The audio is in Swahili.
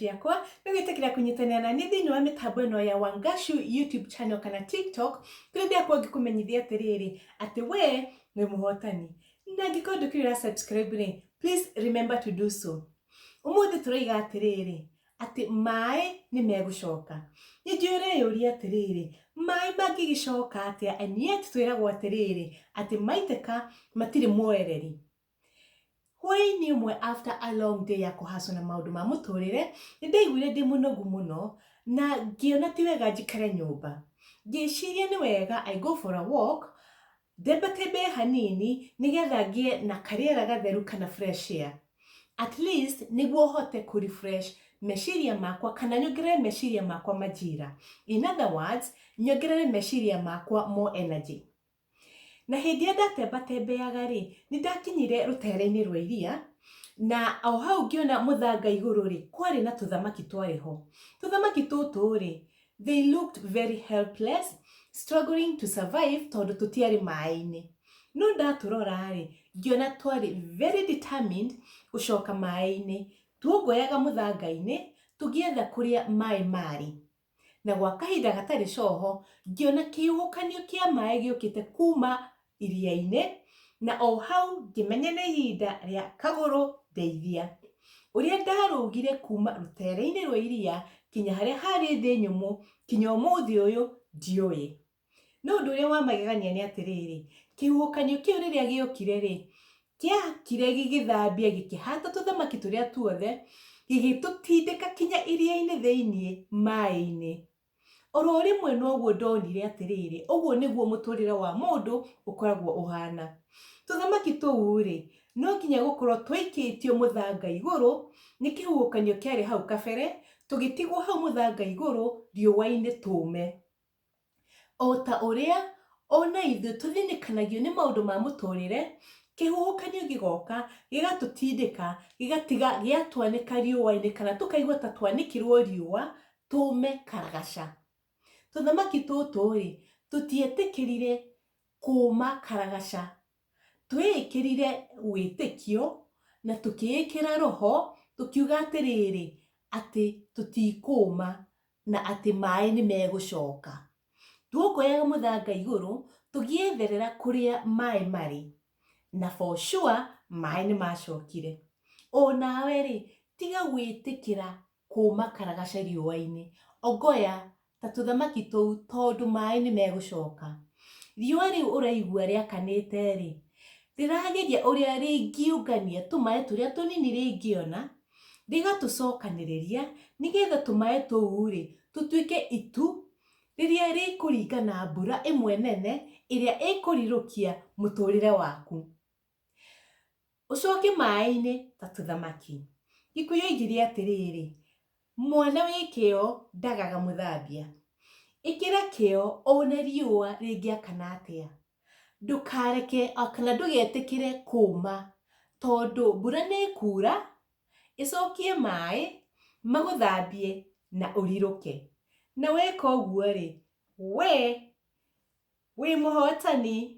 yakwa nĩ gwĩtĩkĩra kũnyitanĩra na niĩ thĩinĩ wa mĩtambo ĩno ya Wangashu YouTube channel kana TikTok kũrĩa ndĩakorwo ngĩkũmenyithia atĩrĩrĩ atĩ we nĩ mũhotani na angĩkorwo ndũkĩrĩ subscribe rĩ please remember to do so. Ũmũthĩ tũroiga atĩrĩrĩ atĩ maĩ nĩ megũcoka. Nĩ njũĩ ũreyũria atĩrĩrĩ maĩ mangĩgĩcoka atĩa, and yet twĩragwo atĩrĩrĩ atĩ maitĩka matirĩ mwereri. Hwaĩ-inĩ ũmwe after a long day ya kũhacwo na maũndũ ma mũtũrĩre nĩ ndaiguire ndĩ mũnogu mũno na ngĩona ti wega njikare nyũmba. Ngĩciria nĩ wega I go for a walk, ndembe hanini nĩgetha ngĩe na karĩera gatheru kana fresh air. At least nĩguo hote kũ refresh meciria makwa kana nyongerere meciria makwa majira. In other words, nyongerere meciria makwa more energy. Na hĩndĩ ĩrĩa ndatembeaga rĩ nĩ ndakinyire rũtere-inĩ rwa iria na o hau ngĩona mũthanga igũrũ rĩ kwarĩ na tũthamaki twarĩ ho. Tũthamaki tũtũ rĩ they looked very helpless, struggling to survive tondũ tũtiarĩ maĩ-inĩ. No ndatũrora rĩ ngĩona twarĩ very determined gũcoka maĩ-inĩ. Tuongoyaga mũthanga-inĩ tũgĩetha kũrĩa maĩ marĩ. Na gwa kahinda gatarĩ coho ngĩona kĩhuhũkanio kĩa maĩ gĩũkĩte kuma iria-inĩ na o hau ngĩmenya nĩ ihinda rĩa kagũrũ ndeithia. Ũrĩa ndarũgire kuma rũtere-inĩ rwa iria kinya harĩa harĩ thĩ nyũmũ kinya ũmũthĩ ũyũ ndiũĩ. No ũndũ ũrĩa wa magegania nĩ atĩrĩrĩ kĩhuhũkanio kĩu rĩrĩa gĩokire rĩ kĩakire gĩgĩthambia gĩkĩhata tũthamaki tũrĩa tuothe gĩgĩtũtindĩka kinya iria-inĩ thĩinĩ maĩ-inĩ. Oro rĩmwe noguo ndonire atĩrĩrĩ ũguo nĩguo mũtũrĩre wa mũndũ ũkoragwo ũhana. Tũthamaki tũu rĩ no nginya gũkorwo twaikĩtio mũthanga igũrũ nĩ kĩhuhũkanio kĩarĩ hau kabere tũgĩtigwo hau mũthanga igũrũ riũa-inĩ tũme. O ta ũrĩa ona ithuĩ tũthĩnĩkanagio nĩ maũndũ ma mũtũrĩre, kĩhuhũkanio gĩgoka gĩgatũtindĩka gĩgatiga gĩatwanĩka riũa-inĩ kana tũkaigua ta twanĩkĩrwo riũa tũme karagaca. Tũthamaki tũtũ rĩ tũtietĩkĩrire kũma karagaca, twĩĩkĩrire wĩtĩkio na tũkĩĩkĩra roho tũkiuga atĩrĩrĩ atĩ tũtikũma na atĩ maĩ nĩ megũcoka. Tuongoyaga mũthanga igũrũ tũgĩetherera kũrĩa maĩ marĩ na for sure maĩ nĩ macokire. O nawe rĩ tiga gwĩtĩkĩra kũma karagaca riũa-inĩ, ongoya ta tũthamaki tũu tondũ maĩ nĩ megũcoka. Riũa rĩu ũraigua rĩakanĩte rĩ rĩrageria ũrĩa rĩngĩũngania tũmaĩ tũrĩa tũnini rĩngĩona rĩgatũcokanĩrĩria nĩgetha tũmaĩ tũu rĩ tũtuĩke itu rĩrĩa rĩkũringa na mbura ĩmwe nene ĩrĩa ĩkũrirũkia mũtũrĩre waku. Ũcoke maĩ-inĩ ta tũthamaki. Gĩkũyũ oigire atĩrĩrĩ mwana wĩ kĩo ndagaga mũthambia. Ĩkĩra kĩo ona riũa rĩngĩakana atĩa. Ndũkareke kana ndũgetĩkĩre kũma tondũ mbura nĩ ĩkura ĩcokie maĩ magũthambie na ũrirũke. Na weka ũguo rĩ we wĩ mũhotani.